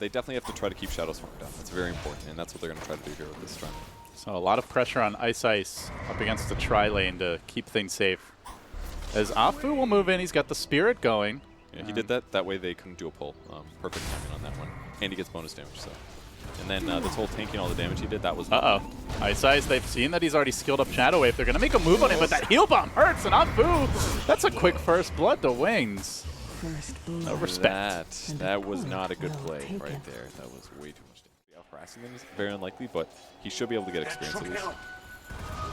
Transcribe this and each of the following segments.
they definitely have to try to keep Shadow's farm down. That's very important, and that's what they're going to try to do here with this run. So a lot of pressure on Ice up against the tri-lane to keep things safe. As Afu will move in, he's got the Spirit going. Yeah, he did that. That way they couldn't do a pull. Perfect timing on that one. And he gets bonus damage, so. And then this whole tanking all the damage he did, that was... Ice, they've seen that he's already skilled up Shadow Wave. They're going to make a move on him, but that heal bomb hurts, and Afu, that's a quick first blood to Wings. No respect. That was not a good play right there. That was way too much damage. Harassing them is very unlikely, but he should be able to get experience at least.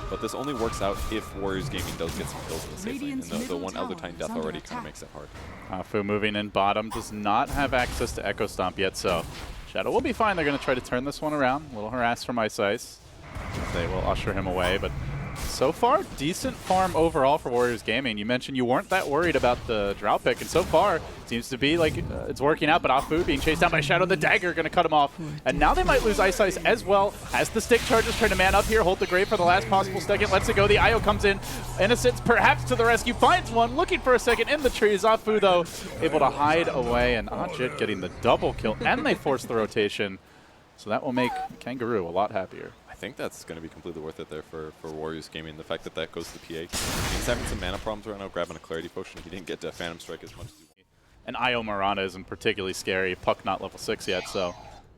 But this only works out if Warriors Gaming does get some kills in the safe lane, and the one Elder Titan death already kind of makes that hard. Afu moving in bottom, does not have access to Echo Stomp yet, so Shadow will be fine. They're going to try to turn this one around. A little harass from Ice. They will usher him away, but so far, decent farm overall for Warriors Gaming. You mentioned you weren't that worried about the Drow pick, and so far, seems to be like it's working out, but Afu being chased down by Shadow, the dagger going to cut him off. And now they might lose Ice as well. As the stick charges, trying to man up here, hold the grave for the last possible second, lets it go. The IO comes in. Innocence perhaps to the rescue, finds one, looking for a second in the trees. Afu, though, able to hide away, and Ajit getting the double kill, and they force the rotation. So that will make Kangaroo a lot happier. I think that's going to be completely worth it there for Warriors Gaming. The fact that that goes to PA. He's having some mana problems right now, grabbing a Clarity Potion. He didn't get to Phantom Strike as much as he wanted. And Io Mirana isn't particularly scary. Puck not level 6 yet, so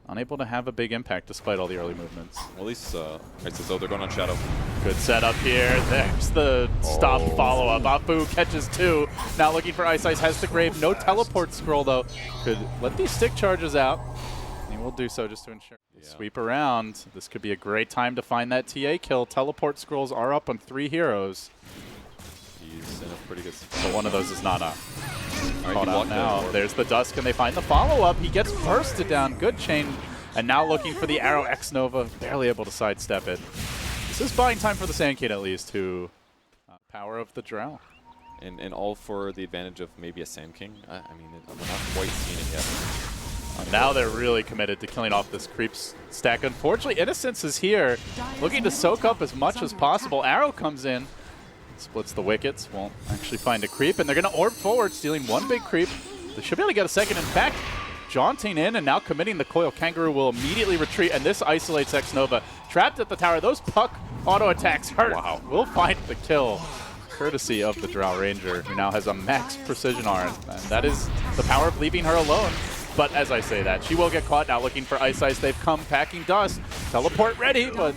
unable to have a big impact despite all the early movements. Well, at least, right, so they're going on Shadow. Good setup here. There's the stop follow-up. Afu catches 2. Now looking for Ice. Has the grave. No teleport scroll, though. Could let these stick charges out. And he will do so just to ensure. Sweep around. This could be a great time to find that TA kill. Teleport scrolls are up on 3 heroes. He's in a pretty good spot. So one of those is Nana. Right, Caught out now. There's the Dusk, and they find the follow-up. He gets bursted down. Good chain. And now looking for the arrow. X-Nova barely able to sidestep it. This is buying time for the Sand Kid, at least, to power of the Drow. And all for the advantage of maybe a Sand King. I mean, we're not quite seeing it yet. Now they're really committed to killing off this creep stack. Unfortunately, Innocence is here, looking to soak up as much as possible. Arrow comes in, splits the wickets, won't actually find a creep, and they're going to orb forward, stealing one big creep. They should be able to get a second. In fact, jaunting in and now committing the coil. Kangaroo will immediately retreat, and this isolates X-Nova. Trapped at the tower, those puck auto attacks hurt. Wow. Will find the kill, courtesy of the Drow Ranger, who now has a max precision arm. And that is the power of leaving her alone. But as I say that, she will get caught now looking for Ice. They've come packing dust. Teleport ready, but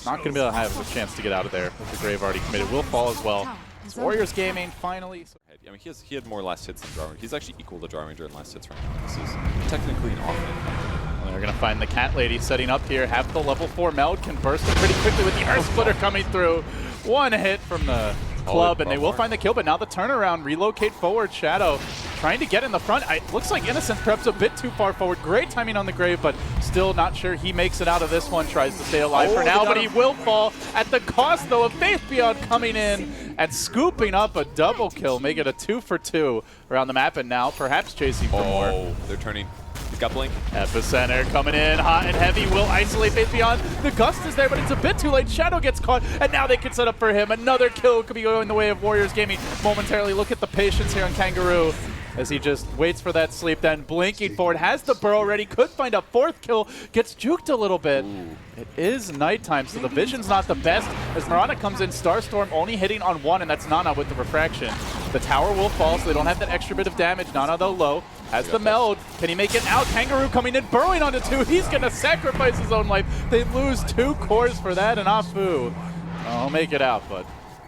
not going to be able to have a chance to get out of there with the grave already committed. Will fall as well. It's Warriors Gaming finally. I mean, he had more last hits than Drow Ranger. He's actually equal to Drow Ranger in last hits right now. This is technically an off-hit. They're going to find the Cat Lady setting up here. Have the level 4 meld, can burst it pretty quickly with the Earth Splitter coming through. One hit from the club, and they will find the kill, but now the turnaround, relocate forward. Shadow trying to get in the front. Looks like Innocence perhaps a bit too far forward. Great timing on the grave, but still not sure he makes it out of this one. Tries to stay alive for now, but he will fall at the cost, though, of Faith Beyond coming in and scooping up a double kill, make it a 2 for 2 around the map, and now perhaps chasing for more. They're turning. He's got Blink. Epicenter coming in hot and heavy, will isolate Faith Beyond. The Gust is there, but it's a bit too late. Shadow gets caught, and now they can set up for him. Another kill could be going the way of Warriors Gaming momentarily. Look at the patience here on Kangaroo as he just waits for that sleep, then blinking forward, has the burrow ready, could find a 4th kill, gets juked a little bit. It is nighttime, so the vision's not the best as Mirana comes in. Starstorm only hitting on 1, and that's Nana with the refraction. The tower will fall, so they don't have that extra bit of damage. Nana, though, low. Has the meld. Can he make it out? Kangaroo coming in, burrowing onto 2. He's going to sacrifice his own life. They lose 2 cores for that, and Afu will make it out, but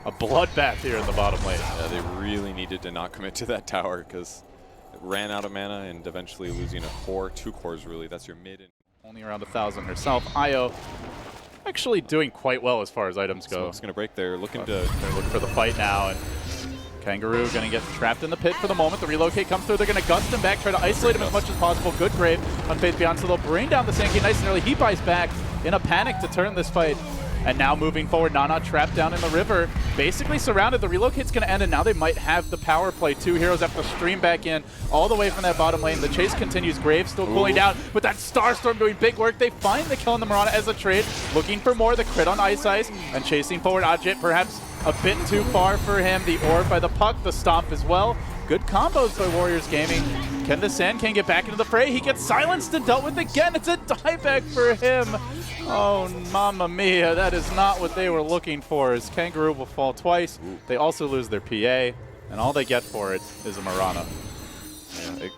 a bloodbath here in the bottom lane. Yeah, they really needed to not commit to that tower because it ran out of mana and eventually losing a core, 2 cores really. That's your mid. And only around 1,000 herself. Io actually doing quite well as far as items go. Smoke's going to break there, looking to... They're looking for the fight now, and Kangaroo going to get trapped in the pit for the moment. The relocate comes through. They're going to gust him back, try to isolate him as much as possible. Good grave on Faith Beyond, so they'll bring down the Sand King nice and early. He buys back in a panic to turn this fight. And now moving forward, Nana trapped down in the river, basically surrounded. The relocate's going to end, and now they might have the power play. 2 heroes have to stream back in all the way from that bottom lane. The chase continues. Grave still cooling down, but that Starstorm doing big work. They find the kill on the Mirana as a trade, looking for more. The crit on Ice, and chasing forward. Ajit perhaps a bit too far for him. The orb by the puck, the stomp as well. Good combos by Warriors Gaming. Can the Sand King get back into the fray? He gets silenced and dealt with again. It's a dieback for him. Oh, mamma mia. That is not what they were looking for, as Kangaroo will fall twice. They also lose their PA, and all they get for it is a Mirana. Yeah, it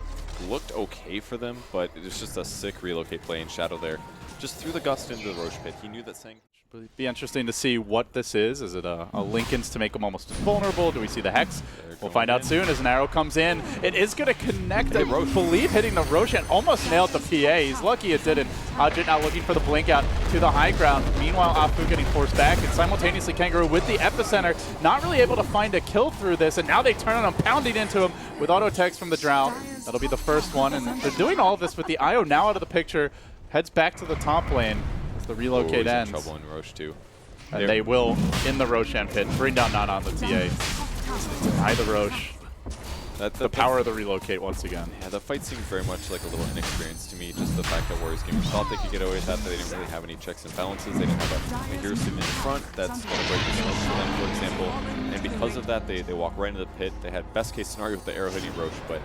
looked okay for them, but it was just a sick relocate play in Shadow there. Just threw the Gust into the Roche pit. He knew that Sang... It'd be interesting to see what this is. Is it a Linken's to make him almost vulnerable? Do we see the Hex? We'll find out soon as an arrow comes in. It is going to connect, I believe, hitting the Roshan. Almost nailed the PA. He's lucky it didn't. Ajit now looking for the blink out to the high ground. Meanwhile, Afu getting forced back, and simultaneously Kangaroo with the epicenter, not really able to find a kill through this, and now they turn on him, pounding into him with auto text from the Drow. That'll be the first one, and they're doing all of this with the IO now out of the picture. Heads back to the top lane as the relocate ends. In trouble in Roche too. And they will, in the Roshan pit, bring down Nana on the TA. Deny the Roche. The power of the relocate once again. Yeah, the fight seemed very much like a little inexperienced to me. Just the fact that Warriors Gaming thought they could get away with that, they didn't really have any checks and balances. They didn't have a hero sitting in front that's going to break the smoke for them, for example. And because of that, they walk right into the pit. They had best case scenario with the arrow hitting Roche, but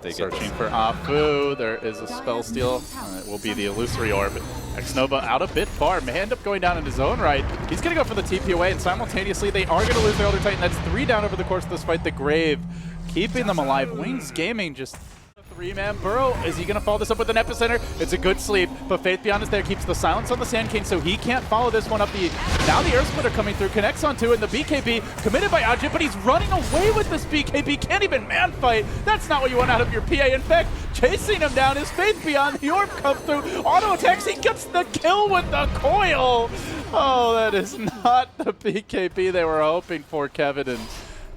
they searching for Afu. There is a spell steal. It will be the illusory orb. Xnova out a bit far. May end up going down in his own right. He's going to go for the TP away, and simultaneously they are going to lose their Elder Titan. That's 3 down over the course of this fight. The Grave keeping them alive. Wings Gaming just... 3-man Burrow. Is he going to follow this up with an epicenter? It's a good sleep, but Faith Beyond is there. Keeps the silence on the Sand King, so he can't follow this one up. Now the Air Splitter coming through, connects onto it, and the BKB committed by Ajit, but he's running away with this BKB. Can't even man fight. That's not what you want out of your PA. In fact, chasing him down is Faith Beyond. The orb comes through. Auto attacks. He gets the kill with the coil. Oh, that is not the BKB they were hoping for, Kevin. And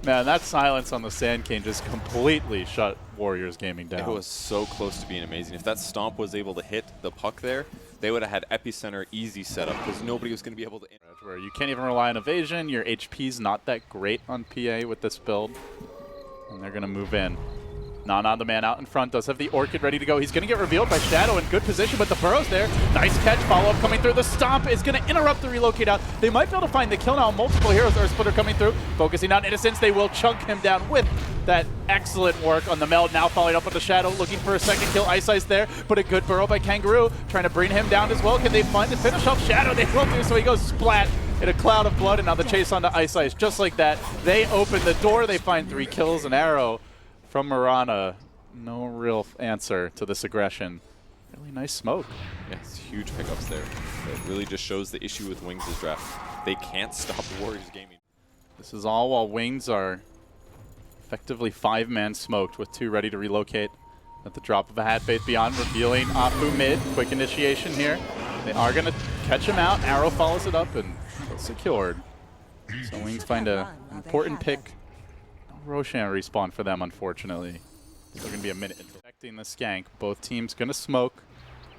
man, that silence on the Sand King just completely shut Warriors Gaming down. It was so close to being amazing. If that Stomp was able to hit the puck there, they would have had Epicenter easy setup because nobody was going to be able to... Where you can't even rely on evasion. Your HP's not that great on PA with this build. And they're going to move in. Nana, the man out in front, does have the Orchid ready to go. He's going to get revealed by Shadow in good position, but the Burrow's there. Nice catch, follow-up coming through. The Stomp is going to interrupt the relocate out. They might be able to find the kill now. Multiple heroes are splitter coming through. Focusing on Innocence, they will chunk him down with that excellent work on the meld. Now following up with the Shadow, looking for a second kill. Ice there, but a good Burrow by Kangaroo, trying to bring him down as well. Can they find the finish off Shadow? They will do, so he goes splat in a cloud of blood, and now the chase onto Ice. Just like that, they open the door. They find 3 kills, an arrow from Mirana. No real answer to this aggression. Really nice smoke. Yeah, it's huge pickups there. It really just shows the issue with Wings' draft. They can't stop Warriors Gaming. This is all while Wings are effectively 5-man smoked with 2 ready to relocate. At the drop of a hat, Faith Beyond revealing Afu mid. Quick initiation here. They are going to catch him out. Arrow follows it up and secured. So Wings find an important pick. No Roshan respawn for them, unfortunately. Still going to be a minute. Affecting the skank. Both teams going to smoke,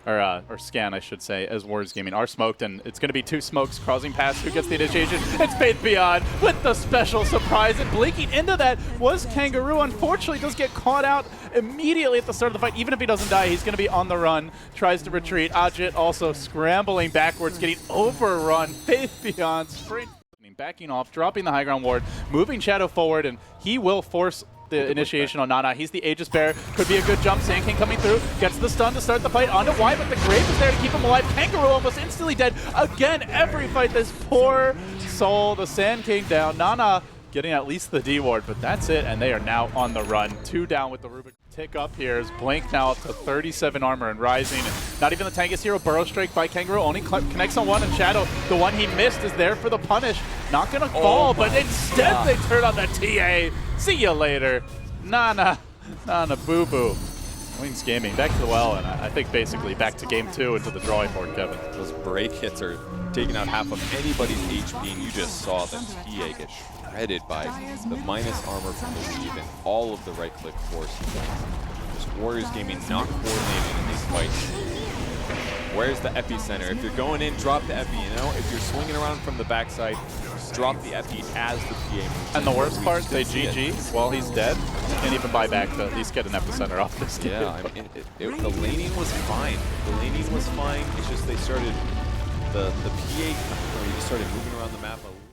or scan, I should say, as Warriors Gaming are smoked, and it's going to be 2 smokes crossing past. Who gets the initiation? It's Faith Beyond with the special surprise, and blinking into that was Kangaroo. Unfortunately, does get caught out immediately at the start of the fight. Even if he doesn't die, he's going to be on the run. Tries to retreat. Ajit also scrambling backwards, getting overrun. Faith Beyond sprint, backing off, dropping the high ground ward, moving Shadow forward, and he will force the initiation on Nana. He's the Aegis Bearer. Could be a good jump. Sand King coming through. Gets the stun to start the fight onto Y, but the Grave is there to keep him alive. Kangaroo almost instantly dead. Again, every fight, this poor soul. The Sand King down. Nana getting at least the D ward, but that's it, and they are now on the run. 2 down with the Rubik. Tick up here is Blink now up to 37 armor and rising. And not even the tankiest hero. Burrow strike by Kangaroo only connects on 1, and Shadow, the one he missed, is there for the punish. Not gonna fall, but instead they turn on the TA. See you later. Nana boo-boo. Wings Gaming back to the well, and I think basically back to game 2 into the drawing board, Kevin. Those break hits are taking out half of anybody's HP, and you just saw the TA get shredded by the minus armor from the weave and all of the right-click force. Just Warriors Gaming not coordinating in these fights. Where's the epicenter? If you're going in, drop the epi, you know? If you're swinging around from the backside, drop the epi as the PA moves. And the worst part, they GG while he's dead. Can't even buy back to at least get an epicenter off this game. Yeah, I mean, the laning was fine. The laning was fine. It's just they started, the PA, you just started moving around the map a